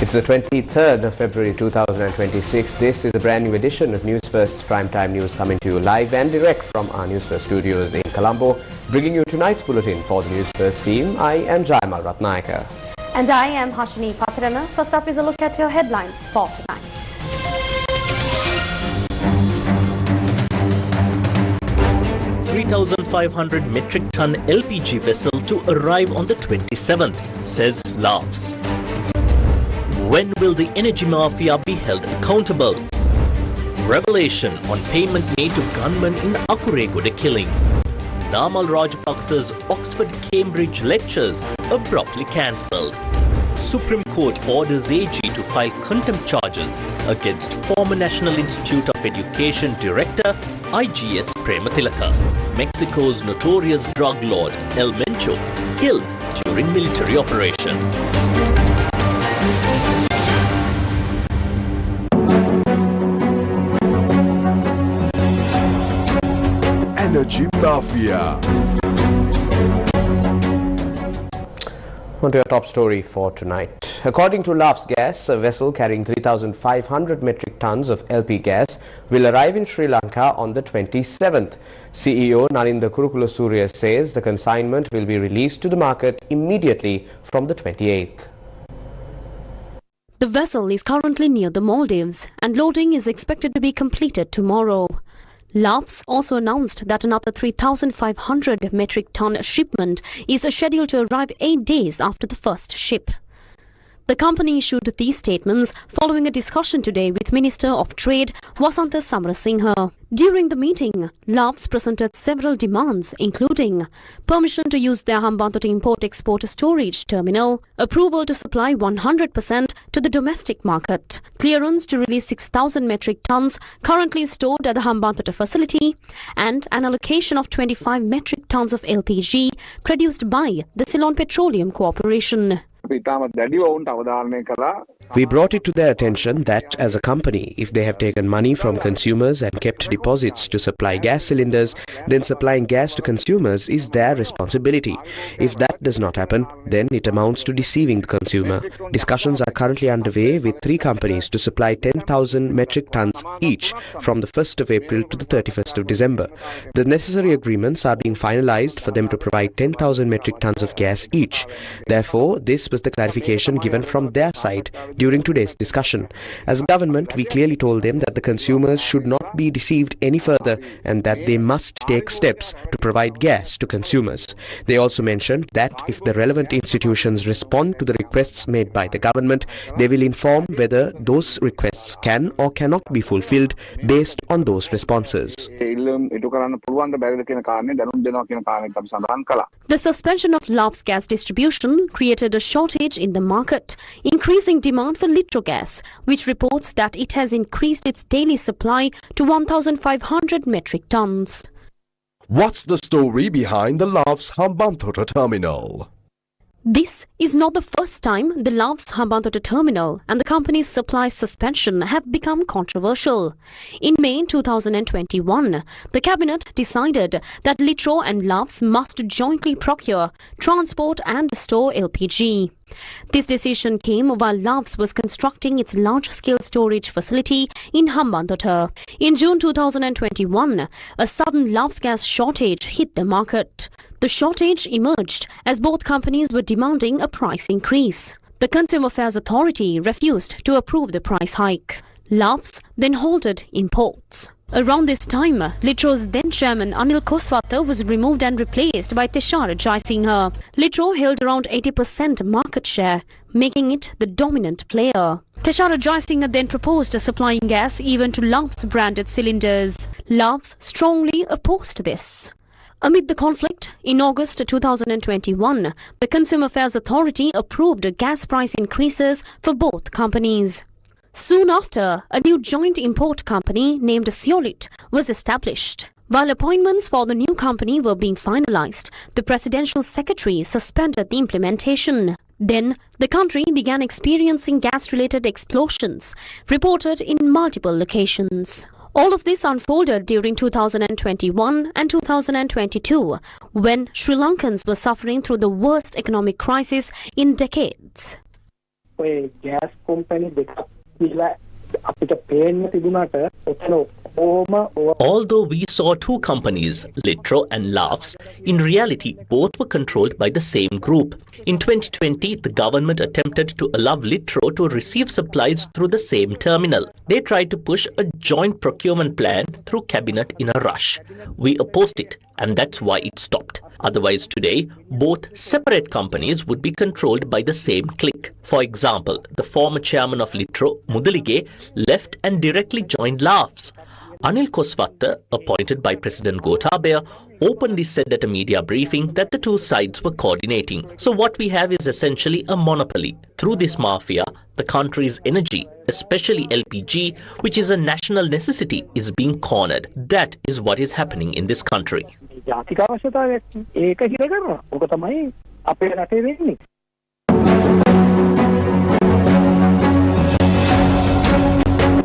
It's the 23rd of February 2026. This is a brand new edition of Newsfirst's Primetime News coming to you live and direct from our Newsfirst studios in Colombo. Bringing you tonight's bulletin for the Newsfirst team, I am Namal Rajapaksa. And I am Hashini Pathrana. First up is a look at your headlines for tonight. $3,500 metric ton LPG vessel to arrive on the 27th, says laughs. When will the energy mafia be held accountable? Revelation on payment made to gunmen in Akuregoda killing. Namal Rajapaksa's Oxford-Cambridge lectures abruptly cancelled. Supreme Court orders AG to file contempt charges against former National Institute of Education Director IGS Premathilaka. Mexico's notorious drug lord El Mencho killed during military operation. Energy Mafia. On to your top story for tonight. According to Laughs Gas, a vessel carrying 3,500 metric tons of LP gas will arrive in Sri Lanka on the 27th. CEO Nalinda Surya says the consignment will be released to the market immediately from the 28th. The vessel is currently near the Maldives and loading is expected to be completed tomorrow. Laughs also announced that another 3,500 metric ton shipment is scheduled to arrive 8 days after the first ship. The company issued these statements following a discussion today with Minister of Trade Vasantha Samarasinha. During the meeting, Laughs presented several demands including permission to use their Hambantota import-export storage terminal, approval to supply 100% to the domestic market, clearance to release 6,000 metric tons currently stored at the Hambantota facility, and an allocation of 25 metric tons of LPG produced by the Ceylon Petroleum Corporation. We brought it to their attention that, as a company, if they have taken money from consumers and kept deposits to supply gas cylinders, then supplying gas to consumers is their responsibility. If that does not happen, then it amounts to deceiving the consumer. Discussions are currently underway with 3 companies to supply 10,000 metric tons each from the 1st of April to the 31st of December. The necessary agreements are being finalized for them to provide 10,000 metric tons of gas each. Therefore, this was the clarification given from their side during today's discussion. As a government, we clearly told them that the consumers should not be deceived any further and that they must take steps to provide gas to consumers. They also mentioned that if the relevant institutions respond to the requests made by the government, they will inform whether those requests can or cannot be fulfilled based on those responses. The suspension of Laughs gas distribution created a shortage in the market, increasing demand for litro gas, which reports that it has increased its daily supply to 1,500 metric tons. What's the story behind the Laughs Hambantota terminal? This is not the first time the Laughs Hambantota terminal and the company's supply suspension have become controversial. In May 2021, the cabinet decided that Litro and Laughs must jointly procure, transport and store LPG. This decision came while Laughs was constructing its large-scale storage facility in Hambantota. In June 2021, a sudden Laughs gas shortage hit the market. The shortage emerged as both companies were demanding a price increase. The Consumer Affairs Authority refused to approve the price hike. Laughs then halted imports. Around this time, Litro's then chairman Anil Koswata was removed and replaced by Teshara Jaisinghe. Litro held around 80% market share, making it the dominant player. Teshara Jaisinghe then proposed supplying gas even to Laughs branded cylinders. Laughs strongly opposed this. Amid the conflict, in August 2021, the Consumer Affairs Authority approved gas price increases for both companies. Soon after, a new joint import company named Siolit was established. While appointments for the new company were being finalized, the presidential secretary suspended the implementation. Then, the country began experiencing gas-related explosions, reported in multiple locations. All of this unfolded during 2021 and 2022, when Sri Lankans were suffering through the worst economic crisis in decades. ඔය gas company දෙකක් කියලා අපිට පේන්න තිබුණාට ඔතන Although we saw two companies, Litro and Laughs, in reality both were controlled by the same group. In 2020, the government attempted to allow Litro to receive supplies through the same terminal. They tried to push a joint procurement plan through cabinet in a rush. We opposed it, and that's why it stopped. Otherwise today, both separate companies would be controlled by the same clique. For example, the former chairman of Litro, Mudalige, left and directly joined Laughs. Anil Koswatta, appointed by President Gotabaya, openly said at a media briefing that the two sides were coordinating. So what we have is essentially a monopoly. Through this mafia, the country's energy, especially LPG, which is a national necessity, is being cornered. That is what is happening in this country.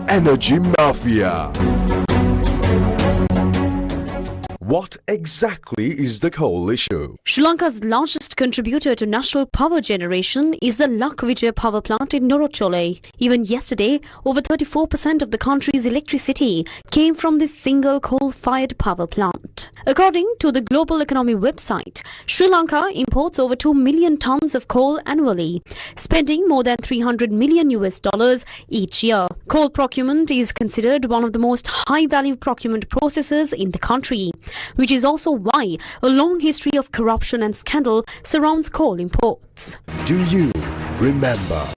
Energy Mafia. What exactly is the coal issue? Sri Lanka's largest contributor to national power generation is the Lakvijaya power plant in Norochole. Even yesterday, over 34% of the country's electricity came from this single coal-fired power plant. According to the Global Economy website, Sri Lanka imports over 2 million tons of coal annually, spending more than $300 million each year. Coal procurement is considered one of the most high-value procurement processes in the country, which is also why a long history of corruption and scandal surrounds coal imports. Do you remember?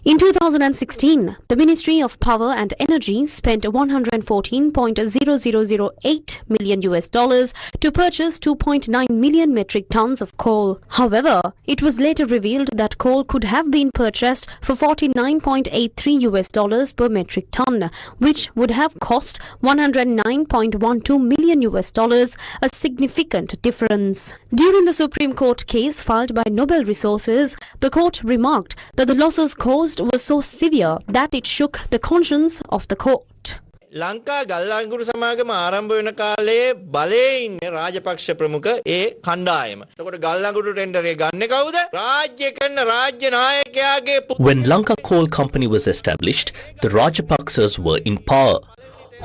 In 2016, the Ministry of Power and Energy spent $114.0008 million to purchase 2.9 million metric tons of coal. However, it was later revealed that coal could have been purchased for $49.83 per metric ton, which would have cost $109.12 million, a significant difference. During the Supreme Court case filed by Nobel Resources, the court remarked that the losses caused was so severe that it shook the conscience of the court. Lanka ගල්ලාංගුරු සමාගම ආරම්භ වෙන කාලේ බලයේ ඉන්නේ රාජපක්ෂ ප්‍රමුඛ ඒ කණ්ඩායම. එතකොට ගල්ලාංගුරු ටෙන්ඩරේ ගන්නෙ කවුද? රාජ්‍ය කරන රාජ්‍ය නායකයාගේ When Lanka Coal Company was established, the Rajapaksas were in power.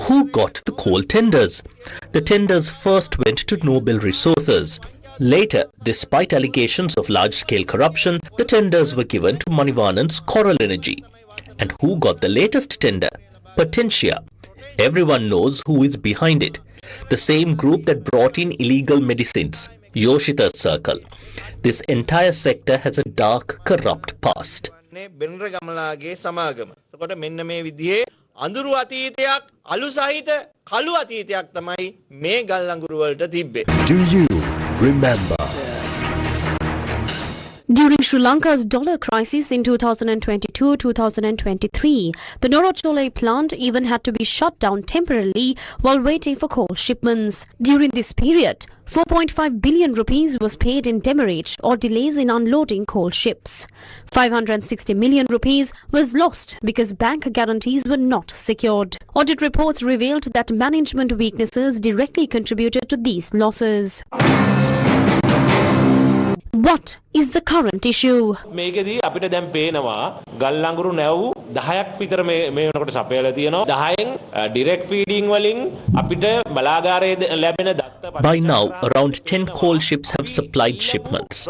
Who got the coal tenders? The tenders first went to Nobel Resources. Later, despite allegations of large-scale corruption, the tenders were given to Manivanan's Coral Energy. And who got the latest tender? Potentia. Everyone knows who is behind it. The same group that brought in illegal medicines, Yoshita's circle. This entire sector has a dark, corrupt past. අඳුරු අතීතයක් අලු සහිත කළු අතීතයක් තමයි මේ ගල්ලංගුරු වලට තිබ්බේ. Do you remember? During Sri Lanka's dollar crisis in 2022-2023, the Norochole plant even had to be shut down temporarily while waiting for coal shipments. During this period, 4.5 billion rupees was paid in demurrage or delays in unloading coal ships. 560 million rupees was lost because bank guarantees were not secured. Audit reports revealed that management weaknesses directly contributed to these losses. What is the current issue? මේකෙදී අපිට දැන් පේනවා ගල්ලංගුරු නැව් 10ක් විතර මේ වෙනකොට සපයලා තියෙනවා 10න් ඩිරෙක්ට් ෆීඩින් වලින් අපිට බලාගාරයේ ලැබෙන By now, around 10 coal ships have supplied shipments.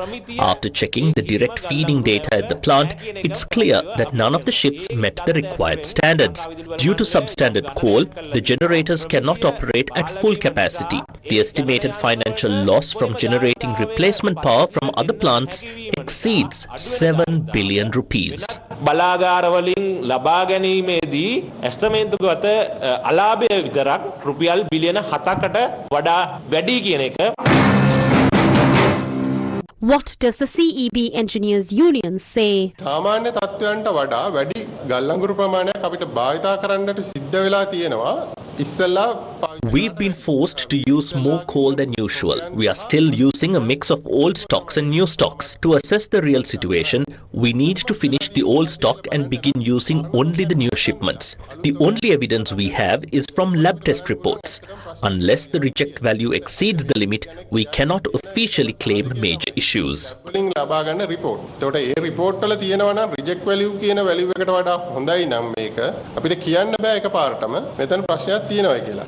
After checking the direct feeding data at the plant, it's clear that none of the ships met the required standards. Due to substandard coal, the generators cannot operate at full capacity. The estimated financial loss from generating replacement power from other plants exceeds 7 billion rupees. බලාගාරවලින් ලබා ගැනීමේදී ඇස්තමේන්තුගත අලාභය විතරක් රුපියල් බිලියන 7කට වඩා වැඩි කියන එක. What does the CEB Engineers Union say? සාමාන්‍ය තත්ත්වයන්ට වඩා වැඩි ගල්ලංගුරු ප්‍රමාණයක් අපිට භාවිතා කරන්නට සිද්ධ වෙලා තියෙනවා. ඉස්සෙල්ලා We've been forced to use more coal than usual. We are still using a mix of old stocks and new stocks. To assess the real situation, We need to finish the old stock and begin using only the new shipments. The only evidence we have is from lab test reports. Unless the reject value exceeds the limit, we cannot officially claim major issues. ලබා ගන්න report. එතකොට ඒ report වල තියෙනවා නම් reject value කියන value එකට වඩා හොඳයි නම් මේක අපිට කියන්න බෑ එකපාරටම මෙතන ප්‍රශ්නයක් තියෙනවා කියලා.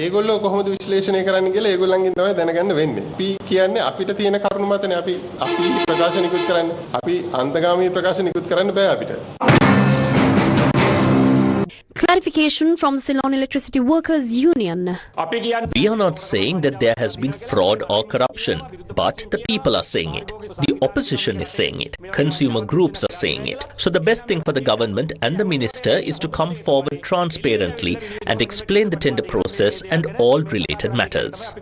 ඒගොල්ලෝ කොහොමද විශ්ලේෂණය කරන්නේ කියලා ඒගොල්ලන්ගෙන් තමයි දැනගන්න වෙන්නේ. අපි කියන්නේ අපිට තියෙන කරුණු මතනේ අපි ප්‍රකාශ නිකුත් කරන්නේ. අපි අන්තගාමී ප්‍රකාශ නිකුත් කරන්න බෑ අපිට. Clarification from the Ceylon Electricity Workers Union. We are not saying that there has been fraud or corruption, but the people are saying it. The opposition is saying it. Consumer groups are saying it. So the best thing for the government and the minister is to come forward transparently and explain the tender process and all related matters.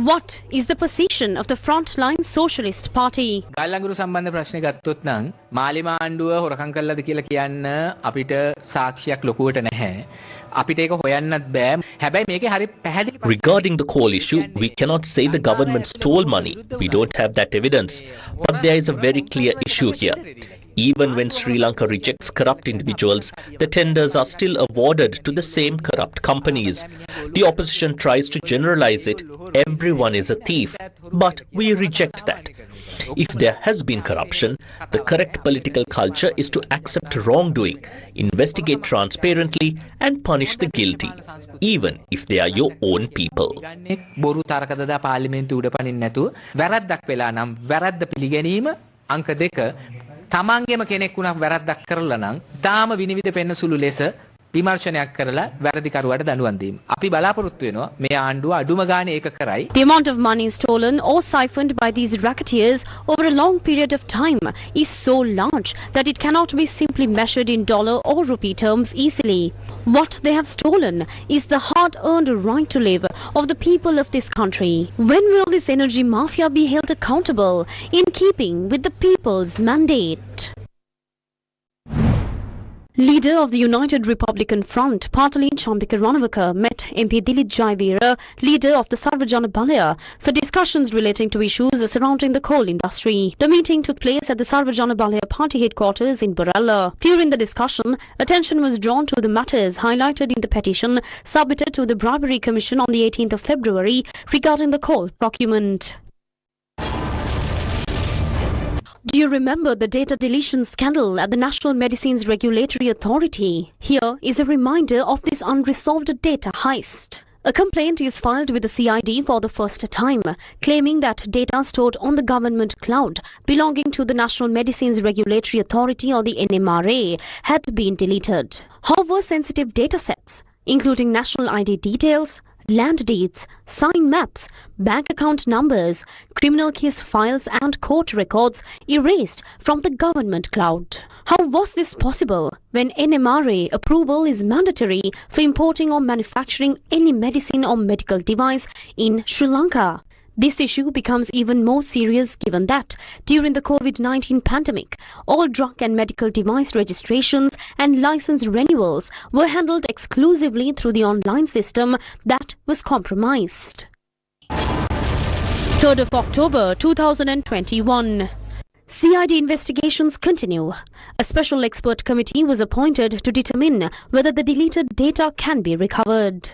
What is the position of the Frontline Socialist Party? ගල්ලංගුරු සම්බන්ධ ප්‍රශ්නේ ගත්තොත් නම් මාලිමා ආණ්ඩුව හොරකම් කළාද කියලා කියන්න අපිට සාක්ෂියක් ලොකුවට නැහැ. අපිට ඒක හොයන්නත් බෑ. හැබැයි මේකේ හරි පැහැදිලි Regarding the coal issue, we cannot say the government stole money. We don't have that evidence. But there is a very clear issue here. Even when Sri Lanka rejects corrupt individuals, the tenders are still awarded to the same corrupt companies. The opposition tries to generalize it. Everyone is a thief. But we reject that. If there has been corruption, the correct political culture is to accept wrongdoing, investigate transparently and punish the guilty, even if they are your own people. බොරු තරකදදා පාර්ලිමේන්තුව උඩ පනින්න නැතුව වැරද්දක් වෙලා නම් වැරද්ද පිළිගැනීම අංක 2 තමන්ගේම කෙනෙක් වුණා වැරද්දක් කරලා නම් තාම විනිවිද පෙන්න සුළු ලෙස විමර්ශනයක් කරලා වැරදිකරුවාට දඬුවම් දීම. අපි බලාපොරොත්තු වෙනවා මේ ආණ්ඩුව අඩුම ගානේ ඒක කරයි. The amount of money stolen or siphoned by these racketeers over a long period of time is so large that it cannot be simply measured in dollar or rupee terms easily. What they have stolen is the hard-earned right to live of the people of this country. When will this energy mafia be held accountable in keeping with the people's mandate? Leader of the United Republican Front, Patalin Champika Ranawaka, met MP Dilip Jayveera, leader of the Sarvajana Balaya, for discussions relating to issues surrounding the coal industry. The meeting took place at the Sarvajana Balaya party headquarters in Barella. During the discussion, attention was drawn to the matters highlighted in the petition submitted to the Bribery Commission on the 18th of February regarding the coal procurement. Do you remember the data deletion scandal at the National Medicines Regulatory Authority? Here is a reminder of this unresolved data heist. A complaint is filed with the CID for the first time, claiming that data stored on the government cloud belonging to the National Medicines Regulatory Authority or the NMRA had been deleted. However, sensitive datasets, including national ID details, land deeds, sign maps, bank account numbers, criminal case files and court records erased from the government cloud. How was this possible when NMRA approval is mandatory for importing or manufacturing any medicine or medical device in Sri Lanka? This issue becomes even more serious given that during the COVID-19 pandemic, all drug and medical device registrations and license renewals were handled exclusively through the online system that was compromised. 3rd of October 2021. CID investigations continue. A special expert committee was appointed to determine whether the deleted data can be recovered.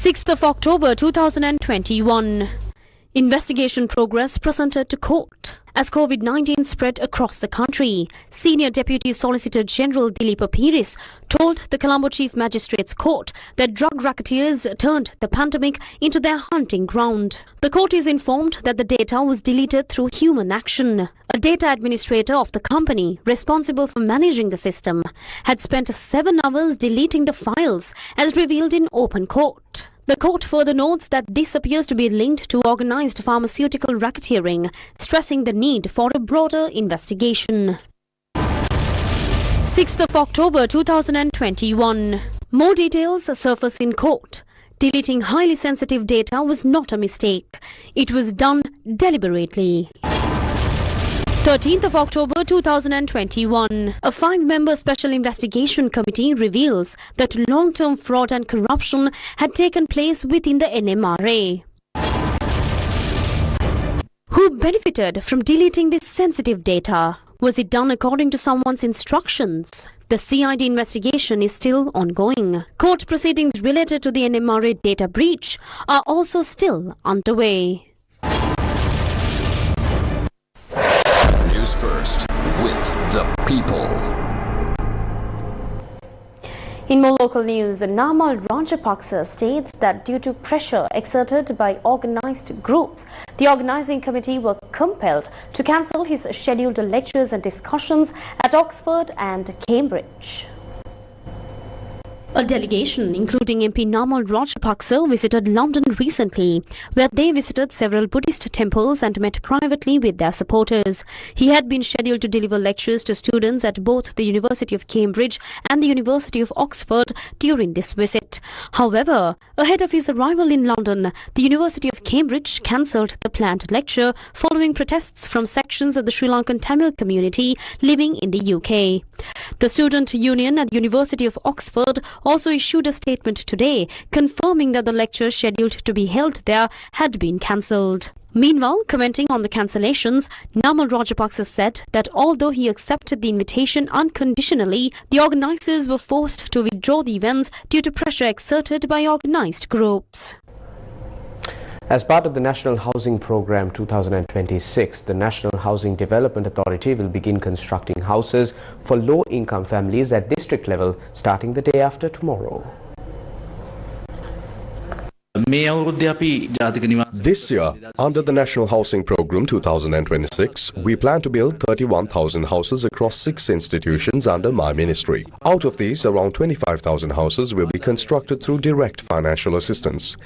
6th of October 2021. Investigation progress presented to court. As COVID-19 spread across the country, Senior Deputy Solicitor General Dilip Piris told the Colombo Chief Magistrates Court that drug racketeers turned the pandemic into their hunting ground. The court is informed that the data was deleted through human action. A data administrator of the company responsible for managing the system had spent 7 hours deleting the files, as revealed in open court. The court further notes that this appears to be linked to organized pharmaceutical racketeering, stressing the need for a broader investigation. 6th of October 2021. More details surface in court. Deleting highly sensitive data was not a mistake. It was done deliberately. 13th of October 2021, a 5-member special investigation committee reveals that long-term fraud and corruption had taken place within the NMRA. Who benefited from deleting this sensitive data? Was it done according to someone's instructions? The CID investigation is still ongoing. Court proceedings related to the NMRA data breach are also still underway. Newsfirst with the people. In more local news, Namal Rajapaksa states that due to pressure exerted by organised groups, the organising committee were compelled to cancel his scheduled lectures and discussions at Oxford and Cambridge. A delegation, including MP Namal Rajapaksa, visited London recently, where they visited several Buddhist temples and met privately with their supporters. He had been scheduled to deliver lectures to students at both the University of Cambridge and the University of Oxford during this visit. However, ahead of his arrival in London, the University of Cambridge cancelled the planned lecture following protests from sections of the Sri Lankan Tamil community living in the UK. The Student Union at the University of Oxford also issued a statement today confirming that the lecture scheduled to be held there had been cancelled. Meanwhile, commenting on the cancellations, Namal Rajapaksa said that although he accepted the invitation unconditionally, the organisers were forced to withdraw the events due to pressure exerted by organised groups. As part of the National Housing Programme 2026, the National Housing Development Authority will begin constructing houses for low-income families at district level starting the day after tomorrow. This year, under the National Housing Programme 2026, we plan to build 31,000 houses across 6 institutions under my ministry. Out of these, around 25,000 houses will be constructed through direct financial assistance.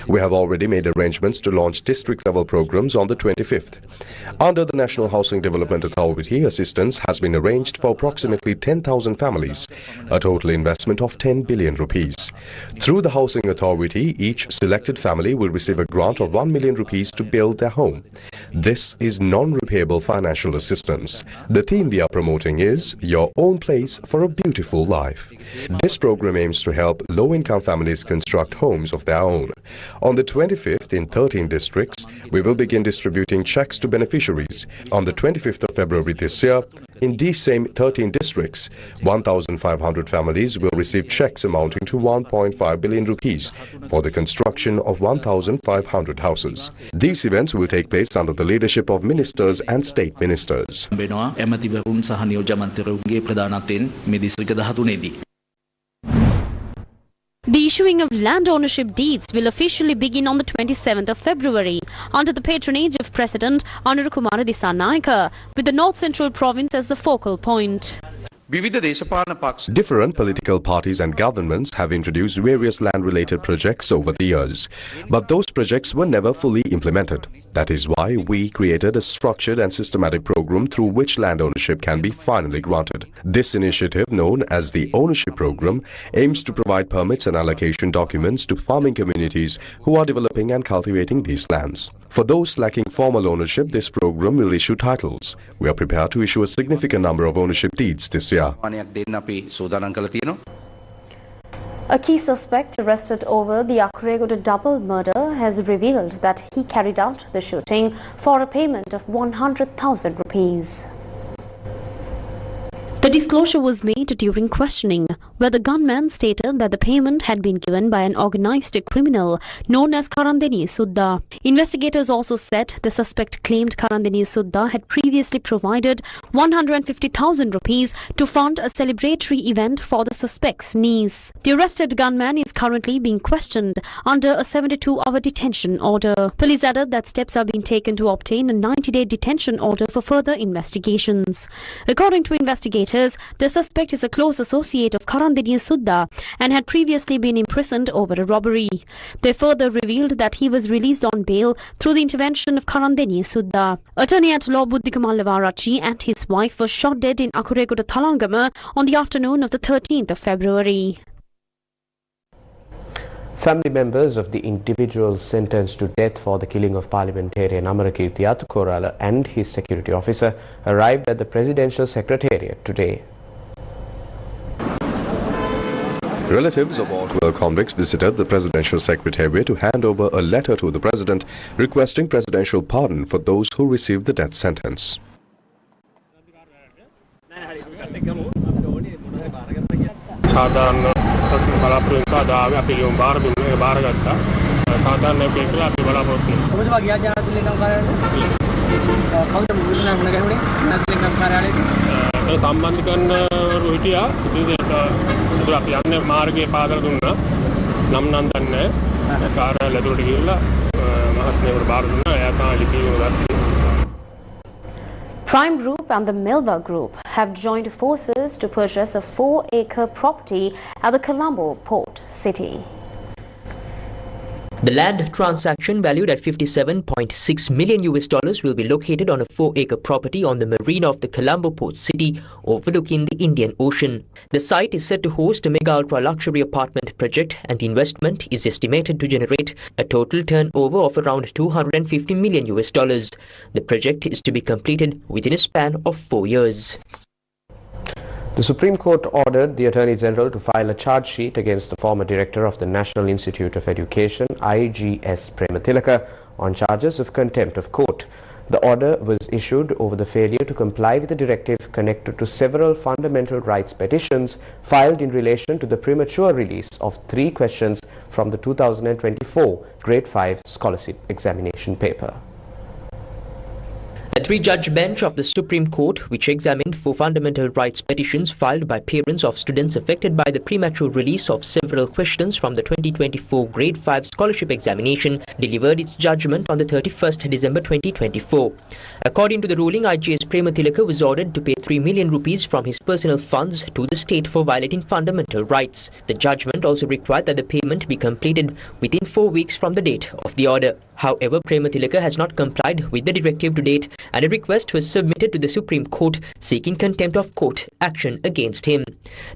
We have already made arrangements to launch district-level programs on the 25th. Under the National Housing Development Authority, assistance has been arranged for approximately 10,000 families, a total investment of 10 billion rupees. Through the Housing Authority, each selected family will receive a grant of 1 million rupees to build their home. This is non-repayable financial assistance. The theme we are promoting is Your Own Place for a Beautiful Life. This program aims to help low-income families construct homes of their own. On the 25th, in 13 districts, we will begin distributing checks to beneficiaries. On the 25th of February this year, in these same 13 districts, 1,500 families will receive checks amounting to 1.5 billion rupees for the construction of 1,500 houses. These events will take place under the leadership of ministers and state ministers. The issuing of land ownership deeds will officially begin on the 27th of February under the patronage of President Anurukumara Dissanayaka, with the North Central Province as the focal point. Different political parties and governments have introduced various land-related projects over the years, but those projects were never fully implemented. That is why we created a structured and systematic program through which land ownership can be finally granted. This initiative, known as the Ownership Program, aims to provide permits and allocation documents to farming communities who are developing and cultivating these lands. For those lacking formal ownership, this program will issue titles. We are prepared to issue a significant number of ownership deeds this year. A key suspect arrested over the Akuregoda double murder has revealed that he carried out the shooting for a payment of 100,000 rupees. The disclosure was made during questioning, where the gunman stated that the payment had been given by an organised criminal known as Karandeni Sudha. Investigators also said the suspect claimed Karandeni Sudha had previously provided 150,000 rupees to fund a celebratory event for the suspect's niece. The arrested gunman is currently being questioned under a 72-hour detention order. Police added that steps are being taken to obtain a 90-day detention order for further investigations. According to investigators, the suspect is a close associate of Karandeni Sudha and had previously been imprisoned over a robbery. They further revealed that he was released on bail through the intervention of Karandeni Sudha. Attorney at law Buddhika Mallavarachi and his wife were shot dead in Akuregoda Thalangama on the afternoon of the 13th of February. Family members of the individuals sentenced to death for the killing of parliamentarian Akuregoda and his security officer arrived at the presidential secretariat today. Relatives of all 12 convicts visited the presidential secretariat to hand over a letter to the president requesting presidential pardon for those who received the death sentence. Prime Group and the Milva Group have joined forces to purchase a 4-acre property at the Colombo port city. The land transaction, valued at $57.6 million will be located on a 4-acre property on the marina of the Colombo port city overlooking the Indian Ocean. The site is set to host a mega ultra-luxury apartment project, and the investment is estimated to generate a total turnover of around $250 million. The project is to be completed within a span of 4 years. The Supreme Court ordered the Attorney General to file a charge sheet against the former director of the National Institute of Education, IGS Premathilaka, on charges of contempt of court. The order was issued over the failure to comply with the directive connected to several fundamental rights petitions filed in relation to the premature release of 3 questions from the 2024 Grade 5 Scholarship Examination paper. A 3-judge bench of the Supreme Court, which examined 4 fundamental rights petitions filed by parents of students affected by the premature release of several questions from the 2024 Grade 5 Scholarship Examination, delivered its judgment on the 31st December 2024. According to the ruling, IGS Premathilaka was ordered to pay 3 million rupees from his personal funds to the state for violating fundamental rights. The judgment also required that the payment be completed within 4 weeks from the date of the order. However, Premathilaka has not complied with the directive to date, and a request was submitted to the Supreme Court seeking contempt of court action against him.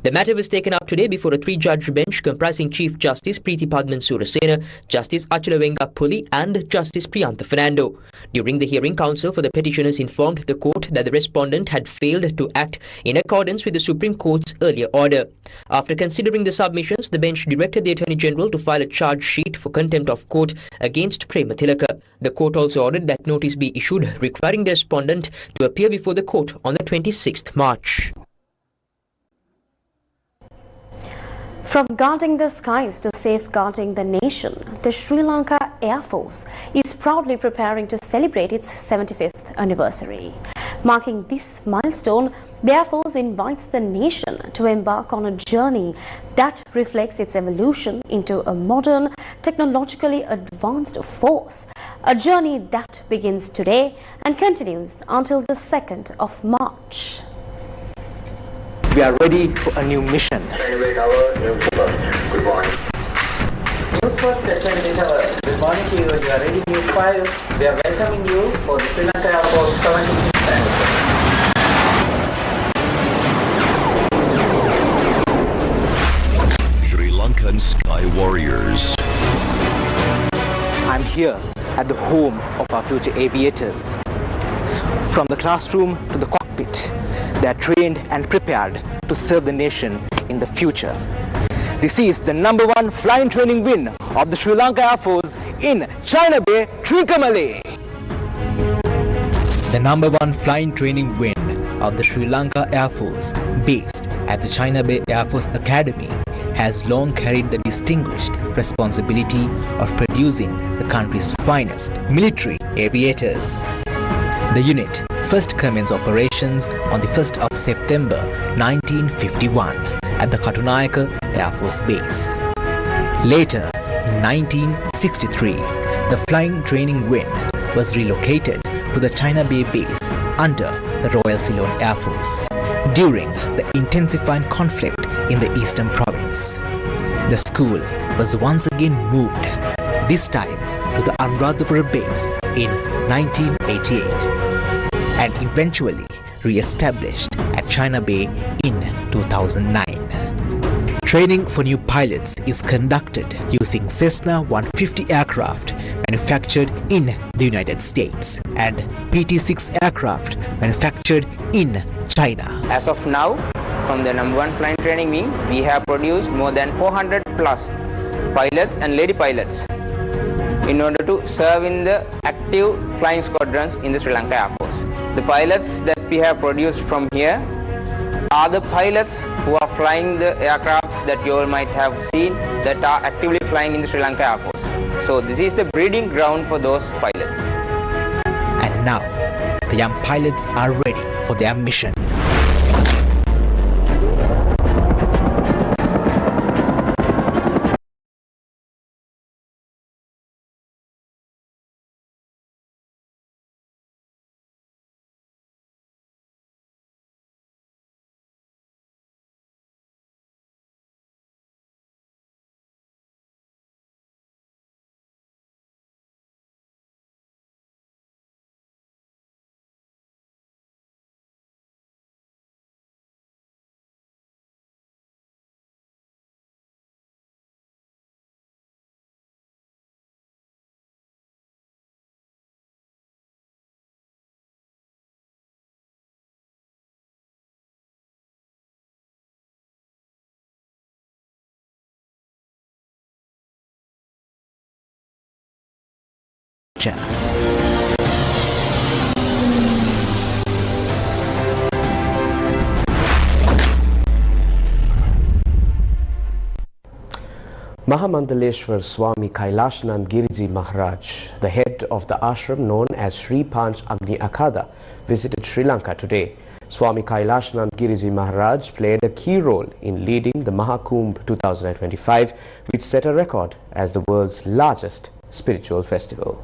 The matter was taken up today before a 3-judge bench comprising Chief Justice Preethipadman Surasena, Justice Achalawenga Puli and Justice Priyantha Fernando. During the hearing, counsel for the petitioners informed the court that the respondent had failed to act in accordance with the Supreme Court's earlier order. After considering the submissions, the bench directed the Attorney General to file a charge sheet for contempt of court against Premathilaka. The court also ordered that notice be issued requiring the respondent to appear before the court on the 26th March. From guarding the skies to safeguarding the nation, the Sri Lanka Air Force is proudly preparing to celebrate its 75th anniversary. Marking this milestone, the Air Force invites the nation to embark on a journey that reflects its evolution into a modern, technologically advanced force. A journey that begins today and continues until the 2nd of March. We are ready for a new mission. Good morning. Newsfirst at 20 Tower. Good morning to you. You are reading new file. We are welcoming you for the Sri Lanka Air Force 76th anniversary. Sri Lankan Sky Warriors. I'm here at the home of our future aviators. From the classroom to the cockpit, they are trained and prepared to serve the nation in the future. This is the #1 flying training win of the Sri Lanka Air Force in China Bay, Trincomalee. The #1 flying training win of the Sri Lanka Air Force, based at the China Bay Air Force Academy, has long carried the distinguished responsibility of producing the country's finest military aviators. The unit first commenced operations on the 1st of September 1951 at the Katunayaka Air Force Base. Later, in 1963, the flying training wing was relocated to the China Bay Base under the Royal Ceylon Air Force during the intensifying conflict in the Eastern Province. The school was once again moved, this time to the Anuradhapura Base in 1988, and eventually re-established at China Bay in 2009. Training for new pilots is conducted using Cessna 150 aircraft manufactured in the United States and PT-6 aircraft manufactured in China. As of now, from the #1 flying training wing, we have produced more than 400 plus pilots and lady pilots in order to serve in the active flying squadrons in the Sri Lanka Air Force. The pilots that we have produced from here are the pilots who are flying the aircrafts that you all might have seen that are actively flying in the Sri Lanka Air Force. So this is the breeding ground for those pilots. And now, the young pilots are ready for their mission. Mahamandaleshwar Swami Kaashnan Giri Maharaj, the head of the ashram known as Sri Panch Agni Akhada, visited Sri Lanka today. Swami Kaashnan Giri Maharaj played a key role in leading the Mahakumbh 2025, which set a record as the world's largest spiritual festival.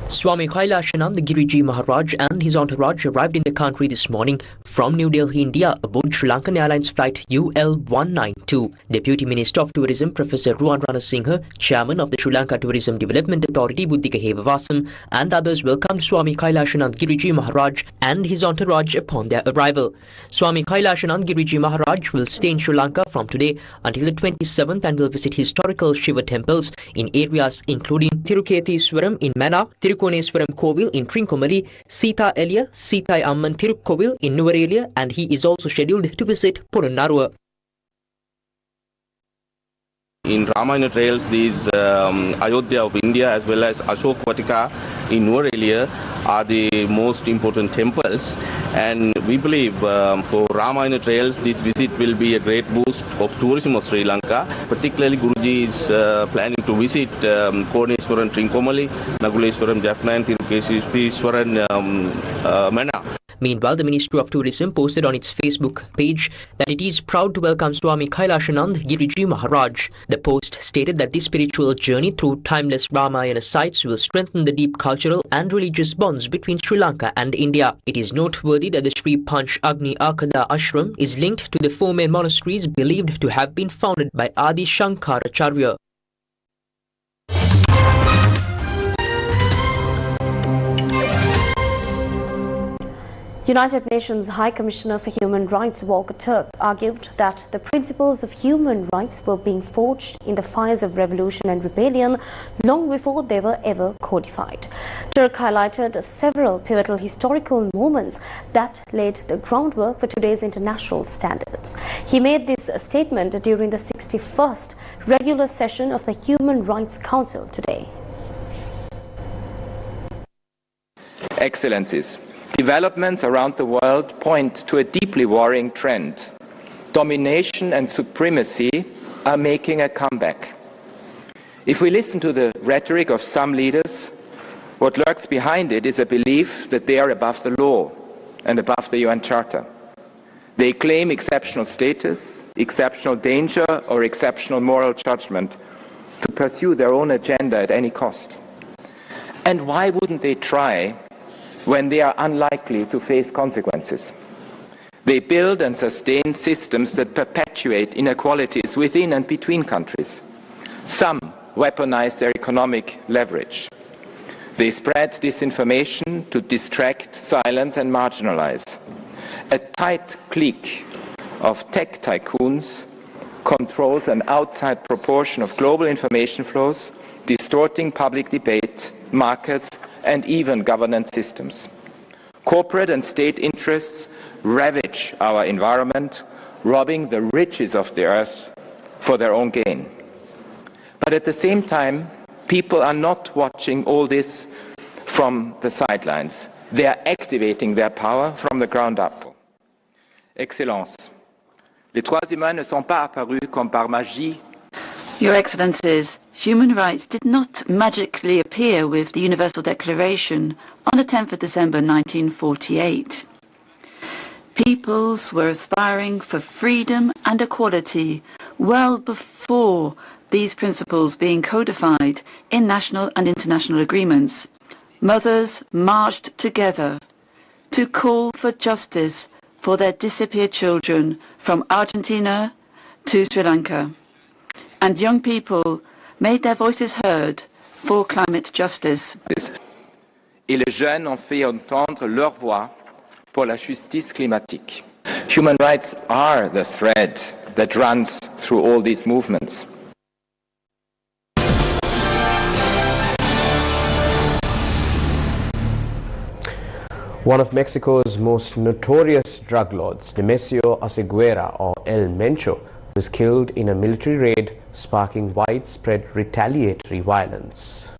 Swami Kaashnan Giri Maharaj and his entourage arrived in the country this morning from New Delhi, India, aboard Sri Lankan Airlines flight UL192. Deputy Minister of Tourism Professor Ruwan Ranasinghe, Chairman of the Sri Lanka Tourism Development Authority Buddhika Hevawasam, and others welcomed Swami Kaashnan Giri Maharaj and his entourage upon their arrival. Swami Kaashnan Giri Maharaj will stay in Sri Lanka from today until the 27th and will visit historical Shiva temples in areas including Tirukethiswaram in Mana, Tirukoneswaram Kovil in Trincomalee, Sita Elia, Sita Amman Tirukkovil in Nuvarelia, and he is also scheduled to visit Polonnaruwa. In Ramayana trails, these Ayodhya of India as well as Ashok Vatika in Nuvarelia are the most important temples, and we believe for Ramayana trails this visit will be a great boost of tourism of Sri Lanka. Particularly Guruji is planning to visit Koneswaram Trincomalee, Naguleswaram Jaffna and Tirukethiswaram Mana. Meanwhile, the Ministry of Tourism posted on its Facebook page that it is proud to welcome Swami Kaashnan Giri Maharaj. The post stated that this spiritual journey through timeless Ramayana sites will strengthen the deep cultural and religious bonds between Sri Lanka and India. It is noteworthy that the Sri Panch Agni Akhada ashram is linked to the four main monasteries believed to have been founded by Adi Shankaracharya. United Nations High Commissioner for Human Rights Volker Turk argued that the principles of human rights were being forged in the fires of revolution and rebellion long before they were ever codified. Turk highlighted several pivotal historical moments that laid the groundwork for today's international standards. He made this statement during the 61st regular session of the Human Rights Council today. Excellencies, developments around the world point to a deeply worrying trend. Domination and supremacy are making a comeback. If we listen to the rhetoric of some leaders, what lurks behind it is a belief that they are above the law and above the UN Charter. They claim exceptional status, exceptional danger, or exceptional moral judgment to pursue their own agenda at any cost. And why wouldn't they try when they are unlikely to face consequences? They build and sustain systems that perpetuate inequalities within and between countries. Some weaponize their economic leverage. They spread disinformation to distract, silence, and marginalize. A tight clique of tech tycoons controls an outside proportion of global information flows, distorting public debate, markets, and even governance systems. Corporate and state interests ravage our environment, robbing the riches of the earth for their own gain. But at the same time, people are not watching all this from the sidelines. They are activating their power from the ground up. Excellences, les droits humains ne sont pas apparus comme par magie. Your Excellencies, human rights did not magically appear with the Universal Declaration on the 10th of December 1948. Peoples were aspiring for freedom and equality well before these principles being codified in national and international agreements. Mothers marched together to call for justice for their disappeared children from Argentina to Sri Lanka. And young people made their voices heard for climate justice. Et les jeunes ont fait entendre leur voix pour la justice climatique. Human rights are the thread that runs through all these movements. One of Mexico's most notorious drug lords, Nemesio Oseguera or El Mencho, was killed in a military raid, sparking widespread retaliatory violence.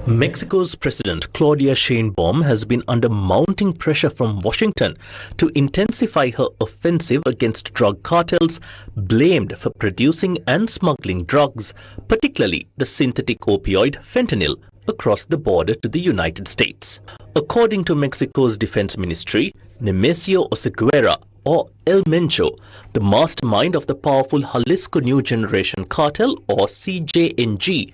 Mexico's President Claudia Sheinbaum has been under mounting pressure from Washington to intensify her offensive against drug cartels blamed for producing and smuggling drugs, particularly the synthetic opioid fentanyl, across the border to the United States. According to Mexico's Defense Ministry, Nemesio Oseguera or El Mencho, the mastermind of the powerful Jalisco New Generation Cartel or CJNG,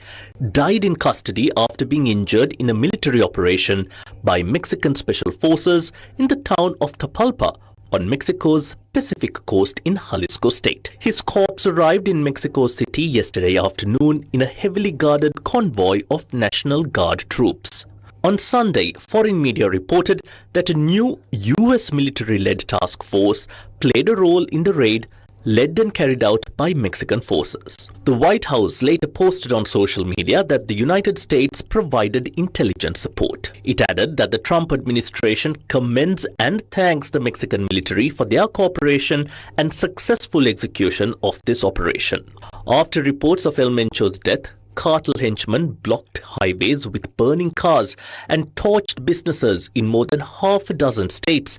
died in custody after being injured in a military operation by Mexican special forces in the town of Tapalpa on Mexico's Pacific coast in Jalisco state. His corpse arrived in Mexico City yesterday afternoon in a heavily guarded convoy of National Guard troops. On Sunday, foreign media reported that a new US military-led task force played a role in the raid led and carried out by Mexican forces. The White House later posted on social media that the United States provided intelligence support. It added that the Trump administration commends and thanks the Mexican military for their cooperation and successful execution of this operation. After reports of El Mencho's death, cartel henchmen blocked highways with burning cars and torched businesses in more than half a dozen states,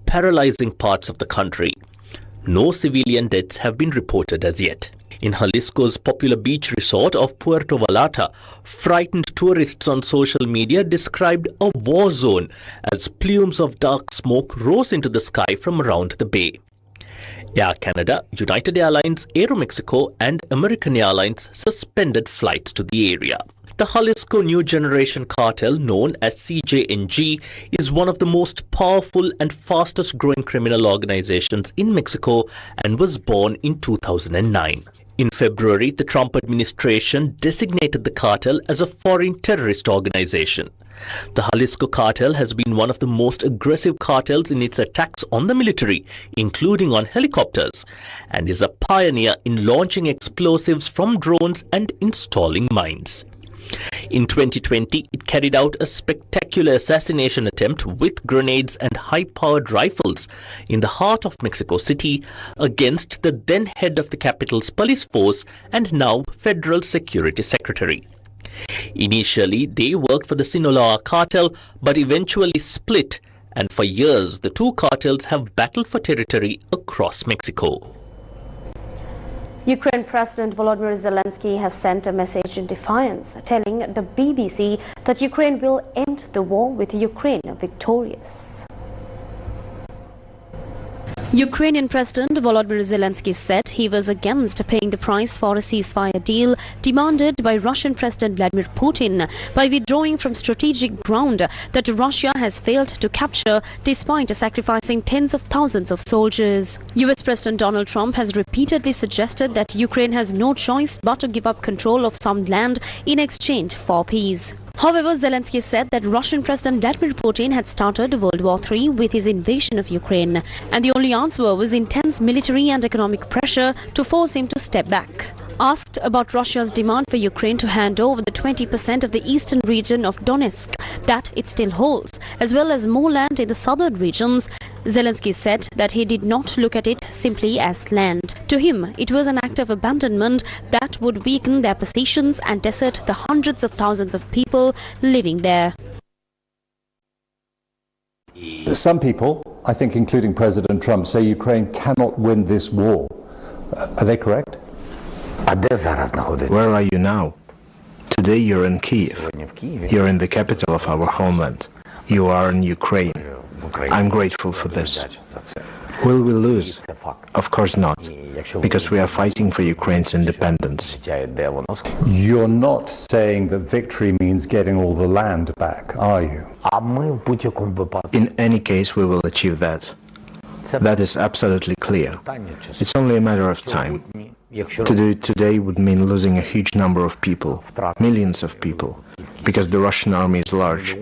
paralyzing parts of the country. No civilian deaths have been reported as yet. In Jalisco's popular beach resort of Puerto Vallarta, frightened tourists on social media described a war zone as plumes of dark smoke rose into the sky from around the bay. Air Canada, United Airlines, Aeromexico and American Airlines suspended flights to the area. The Jalisco New Generation Cartel, known as CJNG, is one of the most powerful and fastest growing criminal organizations in Mexico and was born in 2009. In February, the Trump administration designated the cartel as a foreign terrorist organization. The Jalisco cartel has been one of the most aggressive cartels in its attacks on the military, including on helicopters, and is a pioneer in launching explosives from drones and installing mines. In 2020, it carried out a spectacular assassination attempt with grenades and high-powered rifles in the heart of Mexico City against the then head of the capital's police force and now Federal Security Secretary. Initially, they worked for the Sinaloa cartel but eventually split, and for years the two cartels have battled for territory across Mexico. Ukraine President Volodymyr Zelensky has sent a message in defiance, telling the BBC that Ukraine will end the war with Ukraine victorious. Ukrainian President Volodymyr Zelensky said he was against paying the price for a ceasefire deal demanded by Russian President Vladimir Putin by withdrawing from strategic ground that Russia has failed to capture despite sacrificing tens of thousands of soldiers. US President Donald Trump has repeatedly suggested that Ukraine has no choice but to give up control of some land in exchange for peace. However, Zelensky said that Russian President Vladimir Putin had started World War III with his invasion of Ukraine, and the only answer was intense military and economic pressure to force him to step back. Asked about Russia's demand for Ukraine to hand over the 20% of the eastern region of Donetsk that it still holds, as well as more land in the southern regions, Zelensky said that he did not look at it simply as land. To him, it was an act of abandonment that would weaken their positions and desert the hundreds of thousands of people living there. Some people, I think including President Trump, say Ukraine cannot win this war. Are they correct? Where are you now? Today you're in Kiev. You're in the capital of our homeland. You are in Ukraine. I'm grateful for this. Will we lose? Of course not, because we are fighting for Ukraine's independence. You're not saying that victory means getting all the land back, are you? In any case, we will achieve that. That is absolutely clear. It's only a matter of time. To do it today would mean losing a huge number of people, millions of people, because the Russian army is large,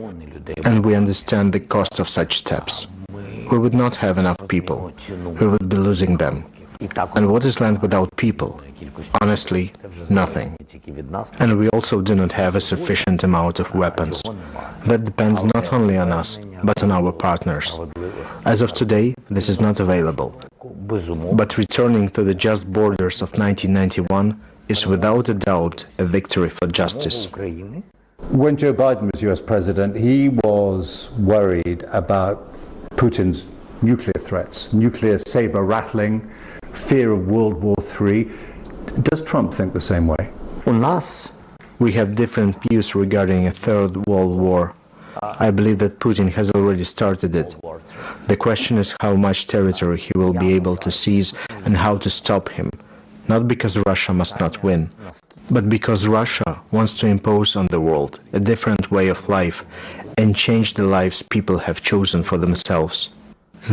and we understand the cost of such steps. We would not have enough people. We would be losing them. And what is land without people? Honestly, nothing. And we also do not have a sufficient amount of weapons. That depends not only on us, but on our partners. As of today, this is not available. But returning to the just borders of 1991 is without a doubt a victory for justice. When Joe Biden was US president, he was worried about Putin's nuclear threats, nuclear saber rattling, fear of World War III. Does Trump think the same way? We have different views regarding a third world war. I believe that Putin has already started it. The question is how much territory he will be able to seize and how to stop him. Not because Russia must not win, but because Russia wants to impose on the world a different way of life and change the lives people have chosen for themselves.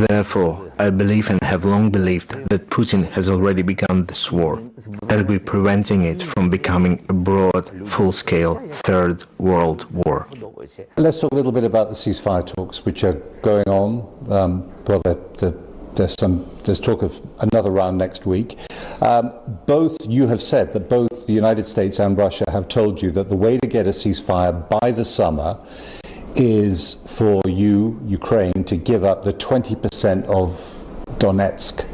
Therefore, I believe and have long believed that Putin has already begun this war, and we're preventing it from becoming a broad, full-scale Third World War. Let's talk a little bit about the ceasefire talks which are going on. There's talk of another round next week. You have said that both the United States and Russia have told you that the way to get a ceasefire by the summer is for you, Ukraine, to give up the 20% of Donetsk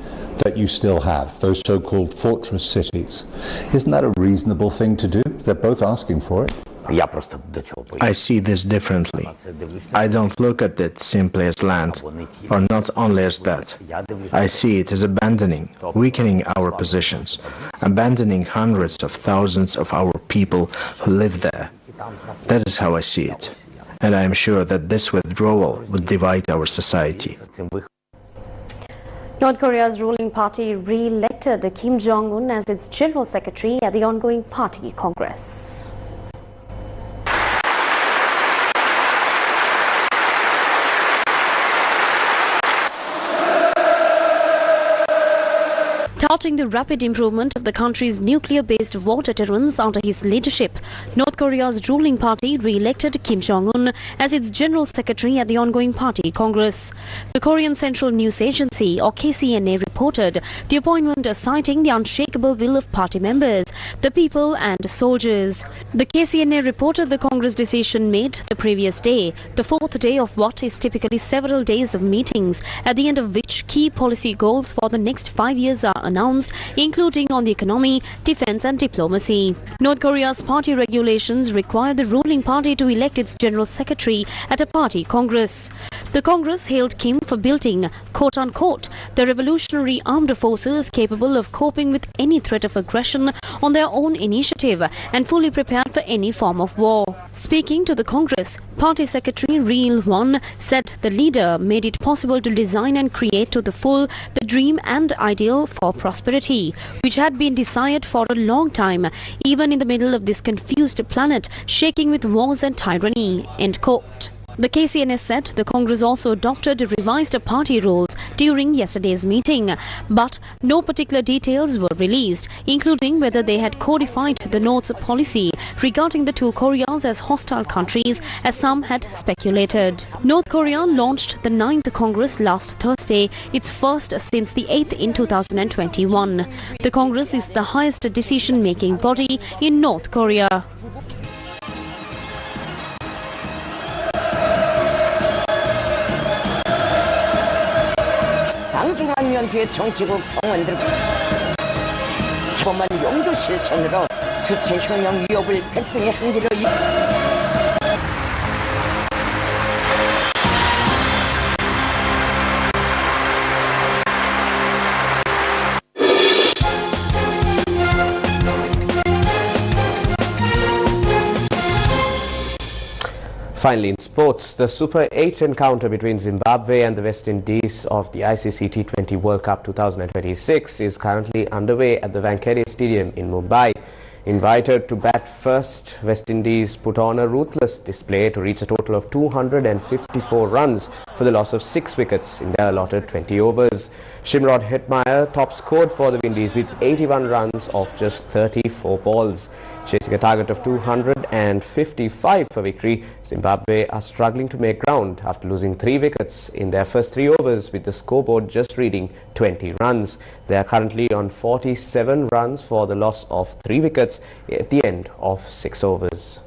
that you still have, those so-called fortress cities. Isn't that a reasonable thing to do? They're both asking for it. I see this differently. I don't look at it simply as land, or not only as that. I see it as abandoning, weakening our positions, abandoning hundreds of thousands of our people who live there. That is how I see it. And I am sure that this withdrawal would divide our society. North Korea's ruling party re-elected Kim Jong-un as its general secretary at the ongoing party congress. Touting the rapid improvement of the country's nuclear-based war deterrence under his leadership, North Korea's ruling party re-elected Kim Jong-un as its general secretary at the ongoing party congress. The Korean Central News Agency, or KCNA, reported the appointment as citing the unshakable will of party members, the people and soldiers. The KCNA reported the Congress decision made the previous day, the fourth day of what is typically several days of meetings, at the end of which key policy goals for the next 5 years are announced, including on the economy, defense and diplomacy. North Korea's party regulations require the ruling party to elect its general secretary at a party congress. The Congress hailed Kim for building, quote-unquote, the revolutionary armed forces capable of coping with any threat of aggression on their own initiative and fully prepared for any form of war. Speaking to the Congress, Party Secretary Ri Il-won said the leader made it possible to design and create to the full the dream and ideal for prosperity, which had been desired for a long time, even in the middle of this confused planet shaking with wars and tyranny, end quote. The KCNS said the Congress also adopted revised party rules during yesterday's meeting, but no particular details were released, including whether they had codified the North's policy regarding the two Koreas as hostile countries, as some had speculated. North Korea launched the 9th Congress last Thursday, its first since the 8th in 2021. The Congress is the highest decision-making body in North Korea. 당중앙연구의 정치국 성원들 저만 용도 실천으로 주체혁명 위협을 백성의 한계로 Finally, in sports, the Super 8 encounter between Zimbabwe and the West Indies of the ICC T20 World Cup 2026 is currently underway at the Wankhede Stadium in Mumbai. Invited to bat first, West Indies put on a ruthless display to reach a total of 254 runs for the loss of 6 wickets in their allotted 20 overs. Shimrod Hetmeyer top scored for the Windies with 81 runs off just 34 balls. Chasing a target of 255 for victory, Zimbabwe are struggling to make ground after losing 3 wickets in their first 3 overs, with the scoreboard just reading 20 runs. They are currently on 47 runs for the loss of 3 wickets at the end of 6 overs.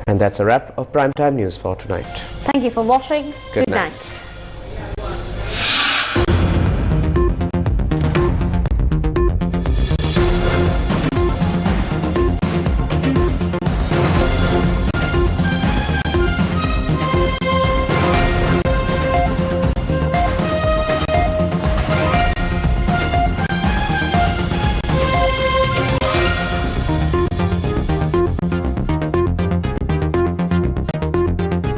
And that's a wrap of Primetime News for tonight. Thank you for watching. Good night. night.